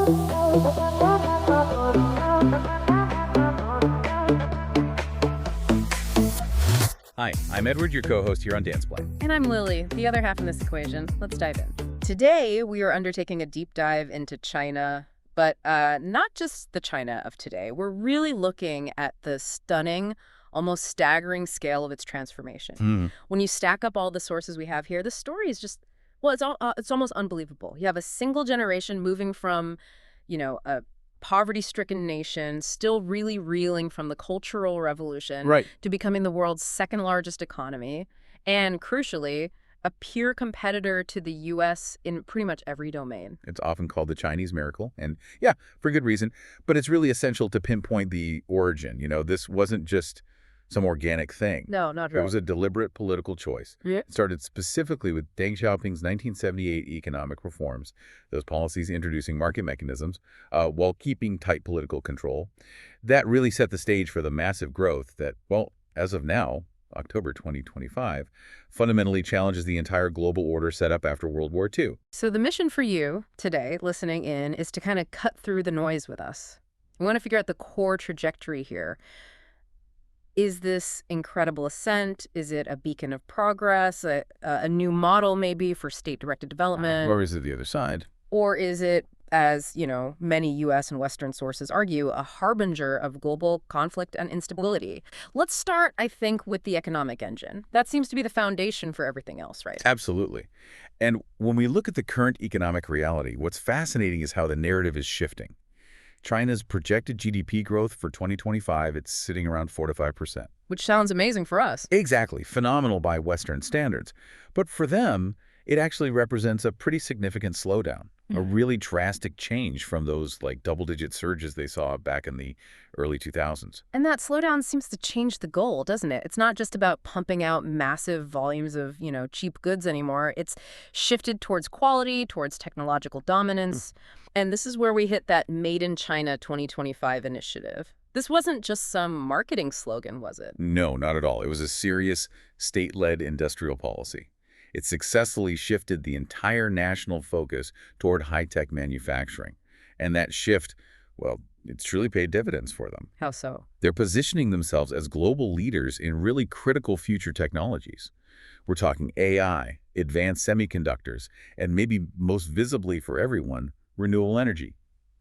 Hi, I'm Edward, your co-host here on Dance Play. And I'm Lily, the other half in this equation. Let's dive in. Today, we are undertaking a deep dive into China, but not just the China of today. We're really looking at the stunning, almost staggering scale of its transformation. When you stack up all the sources we have here, the story is just, well, it's almost unbelievable. You have a single generation moving from, a poverty-stricken nation, still really reeling from the Cultural Revolution, to becoming the world's second largest economy, and crucially, a peer competitor to the U.S. in pretty much every domain. It's often called the Chinese miracle, and yeah, for good reason, but it's really essential to pinpoint the origin. This wasn't just some organic thing. No, not really. It was a deliberate political choice. Yeah. It started specifically with Deng Xiaoping's 1978 economic reforms, those policies introducing market mechanisms while keeping tight political control. That really set the stage for the massive growth that, well, as of now, October 2025, fundamentally challenges the entire global order set up after World War II. So the mission for you today, listening in, is to kind of cut through the noise with us. We want to figure out the core trajectory here. Is this incredible ascent? Is it a beacon of progress, a new model maybe for state-directed development? Or is it the other side? Or is it, as many U.S. and Western sources argue, a harbinger of global conflict and instability? Let's start, I think, with the economic engine. That seems to be the foundation for everything else, right? Absolutely. And when we look at the current economic reality, what's fascinating is how the narrative is shifting. China's projected GDP growth for 2025, it's sitting around 4 to 5%. Which sounds amazing for us. Exactly. Phenomenal by Western standards. But for them, it actually represents a pretty significant slowdown, a really drastic change from those double-digit surges they saw back in the early 2000s. And that slowdown seems to change the goal, doesn't it? It's not just about pumping out massive volumes of, cheap goods anymore. It's shifted towards quality, towards technological dominance. And this is where we hit that Made in China 2025 initiative. This wasn't just some marketing slogan, was it? No, not at all. It was a serious state-led industrial policy. It successfully shifted the entire national focus toward high-tech manufacturing. And that shift, well, it's truly paid dividends for them. How so? They're positioning themselves as global leaders in really critical future technologies. We're talking AI, advanced semiconductors, and maybe most visibly for everyone, renewable energy,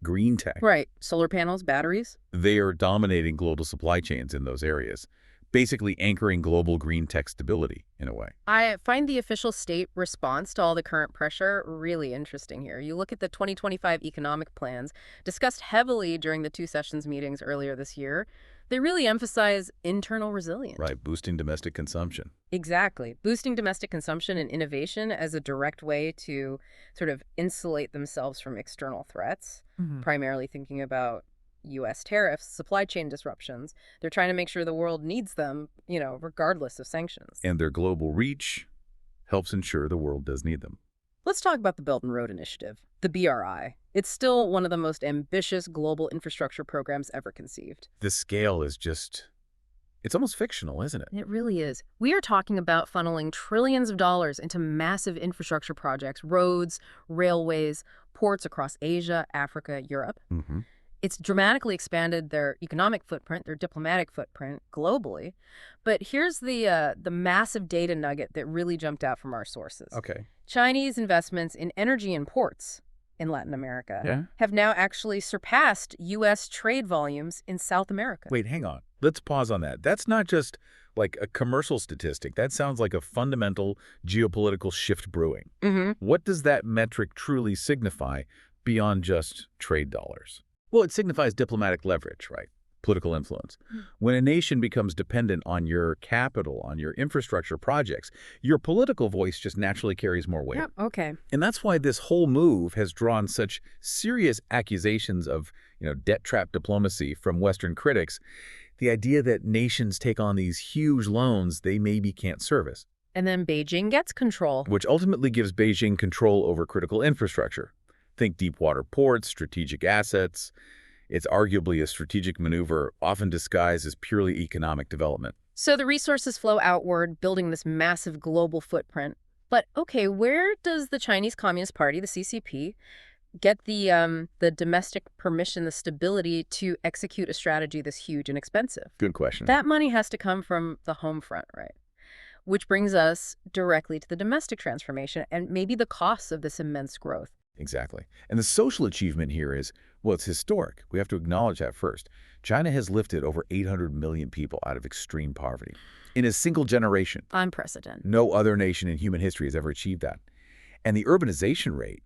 green tech. Right. Solar panels, batteries. They are dominating global supply chains in those areas, basically anchoring global green tech stability in a way. I find the official state response to all the current pressure really interesting here. You look at the 2025 economic plans discussed heavily during the two sessions meetings earlier this year. They really emphasize internal resilience. Right, boosting domestic consumption. Exactly. Boosting domestic consumption and innovation as a direct way to sort of insulate themselves from external threats, primarily thinking about U.S. tariffs, supply chain disruptions. They're trying to make sure the world needs them, regardless of sanctions. And their global reach helps ensure the world does need them. Let's talk about the Belt and Road Initiative, the BRI. It's still one of the most ambitious global infrastructure programs ever conceived. The scale is it's almost fictional, isn't it? It really is. We are talking about funneling trillions of dollars into massive infrastructure projects, roads, railways, ports across Asia, Africa, Europe. It's dramatically expanded their economic footprint, their diplomatic footprint globally. But here's the massive data nugget that really jumped out from our sources. Okay. Chinese investments in energy and ports in Latin America have now actually surpassed U.S. trade volumes in South America. Wait, hang on. Let's pause on that. That's not just like a commercial statistic. That sounds like a fundamental geopolitical shift brewing. What does that metric truly signify beyond just trade dollars? Well, it signifies diplomatic leverage, right? Political influence. When a nation becomes dependent on your capital, on your infrastructure projects, your political voice just naturally carries more weight. Yep, okay. And that's why this whole move has drawn such serious accusations of, debt trap diplomacy from Western critics. The idea that nations take on these huge loans they maybe can't service. And then Beijing gets control. Which ultimately gives Beijing control over critical infrastructure. Think deep water ports, strategic assets. It's arguably a strategic maneuver, often disguised as purely economic development. So the resources flow outward, building this massive global footprint. But okay, where does the Chinese Communist Party, the CCP, get the domestic permission, the stability to execute a strategy this huge and expensive? Good question. That money has to come from the home front, right? Which brings us directly to the domestic transformation and maybe the costs of this immense growth. Exactly. And the social achievement here is, well, it's historic. We have to acknowledge that first. China has lifted over 800 million people out of extreme poverty in a single generation. Unprecedented. No other nation in human history has ever achieved that. And the urbanization rate,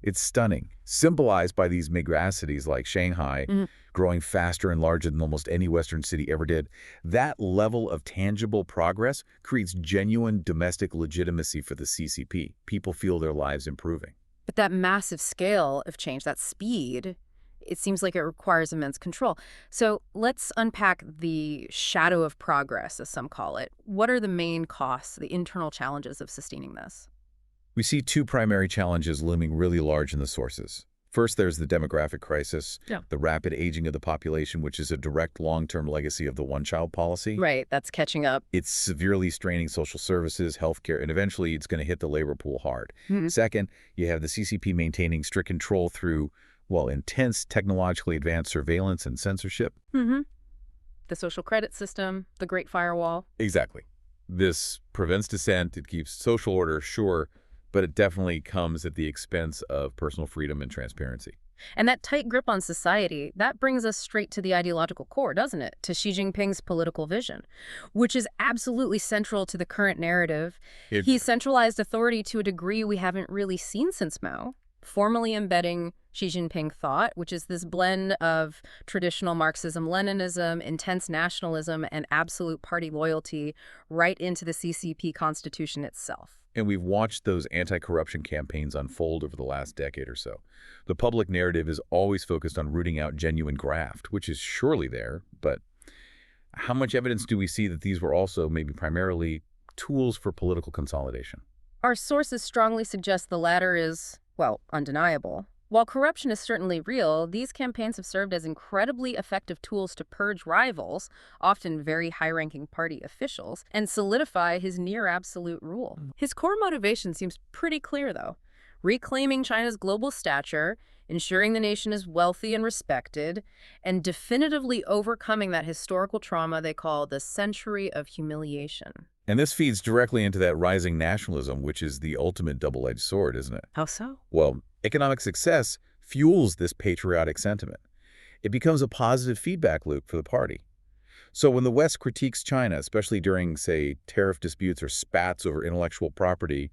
it's stunning, symbolized by these megacities like Shanghai, growing faster and larger than almost any Western city ever did. That level of tangible progress creates genuine domestic legitimacy for the CCP. People feel their lives improving. But that massive scale of change, that speed, it seems like it requires immense control. So let's unpack the shadow of progress, as some call it. What are the main costs, the internal challenges of sustaining this? We see two primary challenges looming really large in the sources. First, there's the demographic crisis, the rapid aging of the population, which is a direct long-term legacy of the one-child policy. Right, that's catching up. It's severely straining social services, healthcare, and eventually it's going to hit the labor pool hard. Second, you have the CCP maintaining strict control through, well, intense technologically advanced surveillance and censorship. The social credit system, the Great Firewall. Exactly. This prevents dissent, it keeps social order, sure, but it definitely comes at the expense of personal freedom and transparency. And that tight grip on society, that brings us straight to the ideological core, doesn't it? To Xi Jinping's political vision, which is absolutely central to the current narrative. He centralized authority to a degree we haven't really seen since Mao, formally embedding Xi Jinping thought, which is this blend of traditional Marxism-Leninism, intense nationalism, and absolute party loyalty right into the CCP constitution itself. And we've watched those anti-corruption campaigns unfold over the last decade or so. The public narrative is always focused on rooting out genuine graft, which is surely there, but how much evidence do we see that these were also maybe primarily tools for political consolidation? Our sources strongly suggest the latter is, well, undeniable. While corruption is certainly real, these campaigns have served as incredibly effective tools to purge rivals, often very high-ranking party officials, and solidify his near-absolute rule. His core motivation seems pretty clear, though. Reclaiming China's global stature, ensuring the nation is wealthy and respected, and definitively overcoming that historical trauma they call the century of humiliation. And this feeds directly into that rising nationalism, which is the ultimate double-edged sword, isn't it? How so? Well, economic success fuels this patriotic sentiment. It becomes a positive feedback loop for the party. So when the West critiques China, especially during, say, tariff disputes or spats over intellectual property,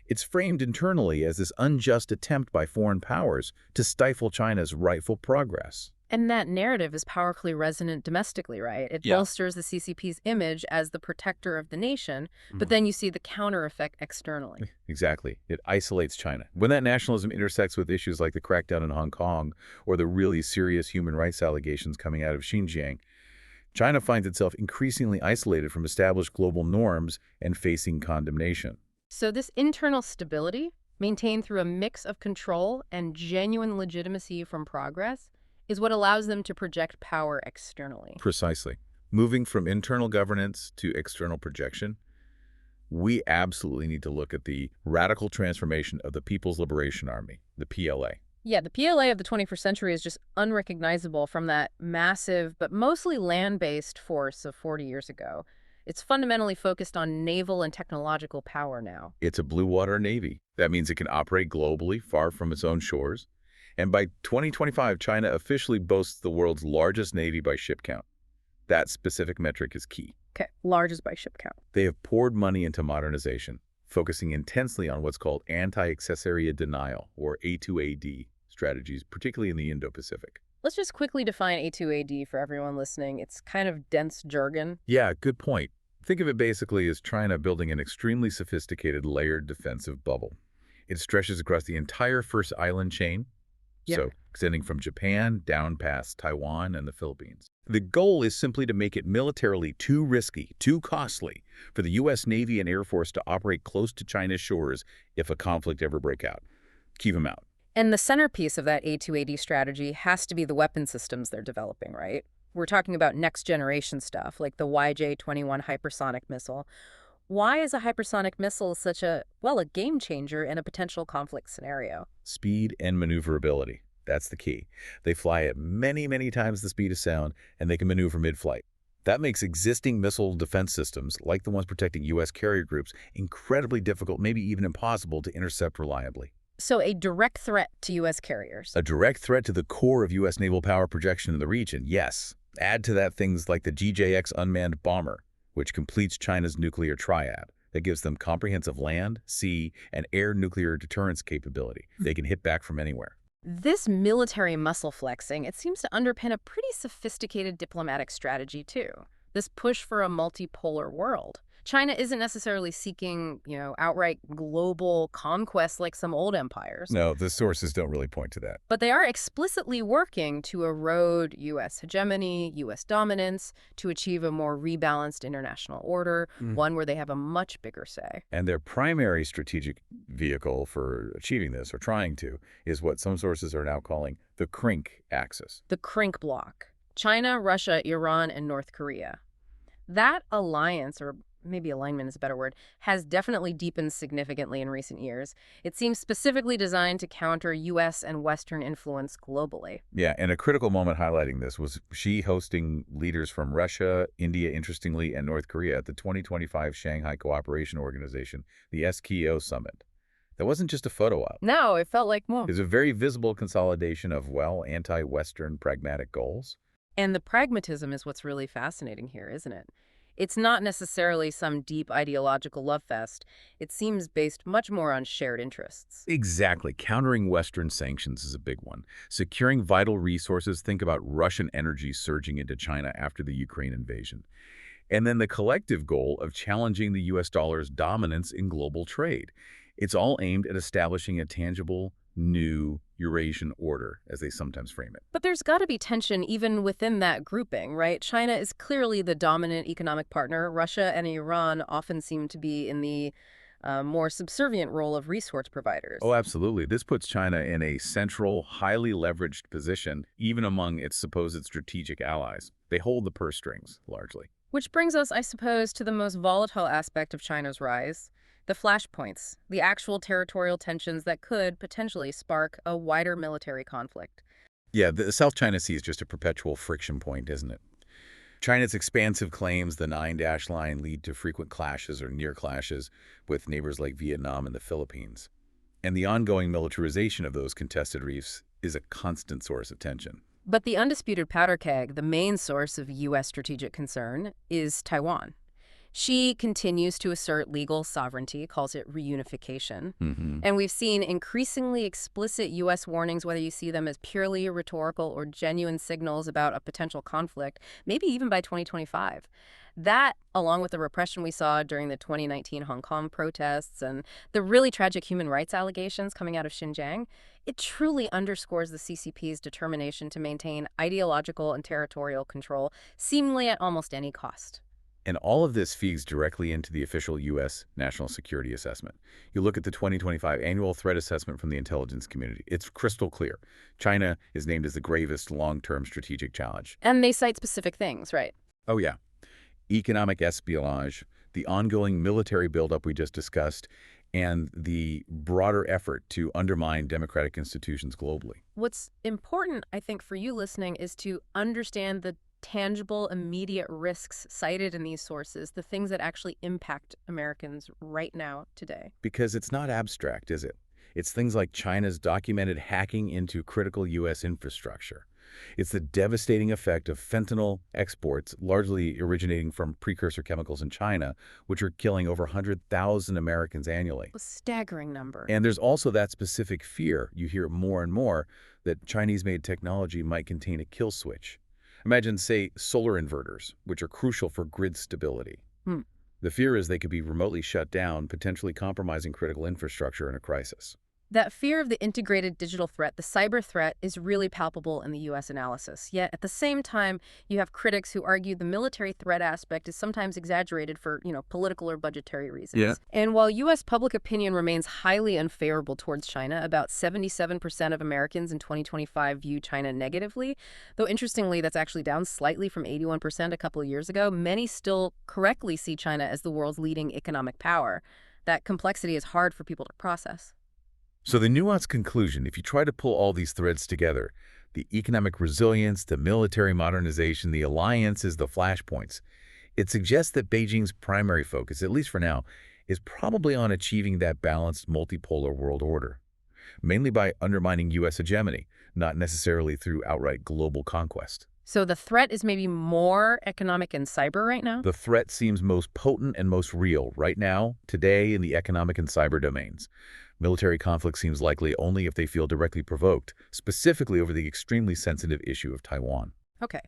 it's framed internally as this unjust attempt by foreign powers to stifle China's rightful progress. And that narrative is powerfully resonant domestically, right? It bolsters the CCP's image as the protector of the nation, but then you see the counter effect externally. Exactly. It isolates China. When that nationalism intersects with issues like the crackdown in Hong Kong or the really serious human rights allegations coming out of Xinjiang, China finds itself increasingly isolated from established global norms and facing condemnation. So this internal stability, maintained through a mix of control and genuine legitimacy from progress, is what allows them to project power externally. Precisely. Moving from internal governance to external projection, we absolutely need to look at the radical transformation of the People's Liberation Army, the PLA. Yeah, the PLA of the 21st century is just unrecognizable from that massive but mostly land-based force of 40 years ago. It's fundamentally focused on naval and technological power now. It's a blue water navy. That means it can operate globally, far from its own shores. And by 2025, China officially boasts the world's largest navy by ship count. That specific metric is key. Okay, largest by ship count. They have poured money into modernization, focusing intensely on what's called anti-accessoria denial, or A2AD strategies, particularly in the Indo-Pacific. Let's just quickly define A2AD for everyone listening. It's kind of dense jargon. Yeah, good point. Think of it basically as China building an extremely sophisticated layered defensive bubble. It stretches across the entire first island chain, so extending from Japan down past Taiwan and the Philippines. The goal is simply to make it militarily too risky, too costly for the U.S. Navy and Air Force to operate close to China's shores if a conflict ever breaks out. Keep them out. And the centerpiece of that A2AD strategy has to be the weapon systems they're developing, right? We're talking about next-generation stuff, like the YJ-21 hypersonic missile, Why is a hypersonic missile such a game changer in a potential conflict scenario? Speed and maneuverability. That's the key. They fly at many, many times the speed of sound, and they can maneuver mid-flight. That makes existing missile defense systems, like the ones protecting U.S. carrier groups, incredibly difficult, maybe even impossible to intercept reliably. So a direct threat to U.S. carriers. A direct threat to the core of U.S. naval power projection in the region, yes. Add to that things like the GJX unmanned bomber, which completes China's nuclear triad. That gives them comprehensive land, sea, and air nuclear deterrence capability. They can hit back from anywhere. This military muscle flexing, it seems to underpin a pretty sophisticated diplomatic strategy, too. This push for a multipolar world. China isn't necessarily seeking, outright global conquest like some old empires. No, the sources don't really point to that. But they are explicitly working to erode U.S. hegemony, U.S. dominance, to achieve a more rebalanced international order, one where they have a much bigger say. And their primary strategic vehicle for achieving this, or trying to, is what some sources are now calling the CRINC axis. The CRINC bloc. China, Russia, Iran, and North Korea. That alliance, or maybe alignment is a better word, has definitely deepened significantly in recent years. It seems specifically designed to counter U.S. and Western influence globally. Yeah, and a critical moment highlighting this was Xi hosting leaders from Russia, India, interestingly, and North Korea at the 2025 Shanghai Cooperation Organization, the SKO Summit. That wasn't just a photo op. No, it felt like more. It was a very visible consolidation of, anti-Western pragmatic goals. And the pragmatism is what's really fascinating here, isn't it? It's not necessarily some deep ideological love fest. It seems based much more on shared interests. Exactly. Countering Western sanctions is a big one. Securing vital resources, think about Russian energy surging into China after the Ukraine invasion. And then the collective goal of challenging the U.S. dollar's dominance in global trade. It's all aimed at establishing a tangible, new Eurasian order, as they sometimes frame it. But there's got to be tension even within that grouping, right? China is clearly the dominant economic partner. Russia and Iran often seem to be in the more subservient role of resource providers. Oh, absolutely. This puts China in a central, highly leveraged position, even among its supposed strategic allies. They hold the purse strings, largely. Which brings us, I suppose, to the most volatile aspect of China's rise. The flashpoints, the actual territorial tensions that could potentially spark a wider military conflict. Yeah, the South China Sea is just a perpetual friction point, isn't it? China's expansive claims, the Nine-Dash Line, lead to frequent clashes or near clashes with neighbors like Vietnam and the Philippines. And the ongoing militarization of those contested reefs is a constant source of tension. But the undisputed powder keg, the main source of U.S. strategic concern, is Taiwan. Xi continues to assert legal sovereignty, calls it reunification. And we've seen increasingly explicit U.S. warnings, whether you see them as purely rhetorical or genuine signals about a potential conflict, maybe even by 2025. That, along with the repression we saw during the 2019 Hong Kong protests and the really tragic human rights allegations coming out of Xinjiang, it truly underscores the CCP's determination to maintain ideological and territorial control, seemingly at almost any cost. And all of this feeds directly into the official U.S. National Security Assessment. You look at the 2025 Annual Threat Assessment from the intelligence community. It's crystal clear. China is named as the gravest long-term strategic challenge. And they cite specific things, right? Oh, yeah. Economic espionage, the ongoing military buildup we just discussed, and the broader effort to undermine democratic institutions globally. What's important, I think, for you listening is to understand the tangible, immediate risks cited in these sources, the things that actually impact Americans right now, today. Because it's not abstract, is it? It's things like China's documented hacking into critical U.S. infrastructure. It's the devastating effect of fentanyl exports, largely originating from precursor chemicals in China, which are killing over 100,000 Americans annually. A staggering number. And there's also that specific fear, you hear more and more, that Chinese-made technology might contain a kill switch. Imagine, say, solar inverters, which are crucial for grid stability. The fear is they could be remotely shut down, potentially compromising critical infrastructure in a crisis. That fear of the integrated digital threat, the cyber threat, is really palpable in the U.S. analysis. Yet, at the same time, you have critics who argue the military threat aspect is sometimes exaggerated for, political or budgetary reasons. Yeah. And while U.S. public opinion remains highly unfavorable towards China, about 77% of Americans in 2025 view China negatively, though interestingly, that's actually down slightly from 81% a couple of years ago, many still correctly see China as the world's leading economic power. That complexity is hard for people to process. So the nuanced conclusion, if you try to pull all these threads together, the economic resilience, the military modernization, the alliances, the flashpoints, it suggests that Beijing's primary focus, at least for now, is probably on achieving that balanced multipolar world order, mainly by undermining U.S. hegemony, not necessarily through outright global conquest. So the threat is maybe more economic and cyber right now? The threat seems most potent and most real right now, today, in the economic and cyber domains. Military conflict seems likely only if they feel directly provoked, specifically over the extremely sensitive issue of Taiwan. Okay.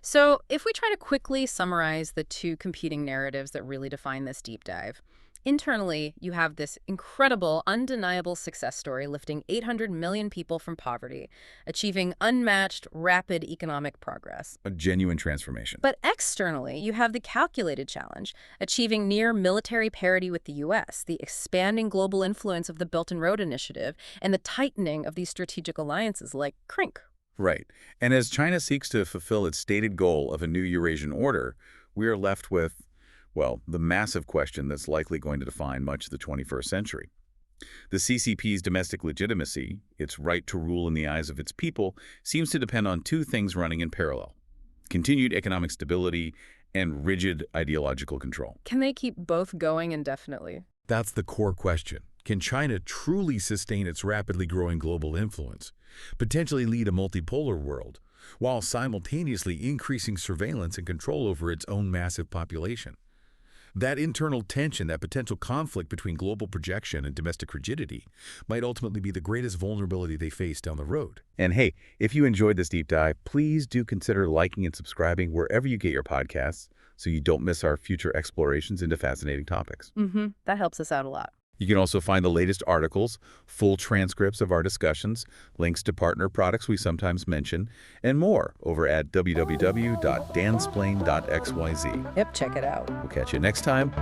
So if we try to quickly summarize the two competing narratives that really define this deep dive, internally, you have this incredible, undeniable success story lifting 800 million people from poverty, achieving unmatched, rapid economic progress. A genuine transformation. But externally, you have the calculated challenge, achieving near military parity with the U.S., the expanding global influence of the Belt and Road Initiative, and the tightening of these strategic alliances like CRINC. Right. And as China seeks to fulfill its stated goal of a new Eurasian order, we are left with, well, the massive question that's likely going to define much of the 21st century. The CCP's domestic legitimacy, its right to rule in the eyes of its people, seems to depend on two things running in parallel: continued economic stability and rigid ideological control. Can they keep both going indefinitely? That's the core question. Can China truly sustain its rapidly growing global influence, potentially lead a multipolar world, while simultaneously increasing surveillance and control over its own massive population? That internal tension, that potential conflict between global projection and domestic rigidity, might ultimately be the greatest vulnerability they face down the road. And hey, if you enjoyed this deep dive, please do consider liking and subscribing wherever you get your podcasts so you don't miss our future explorations into fascinating topics. That helps us out a lot. You can also find the latest articles, full transcripts of our discussions, links to partner products we sometimes mention, and more over at www.dansplain.xyz. Yep, check it out. We'll catch you next time.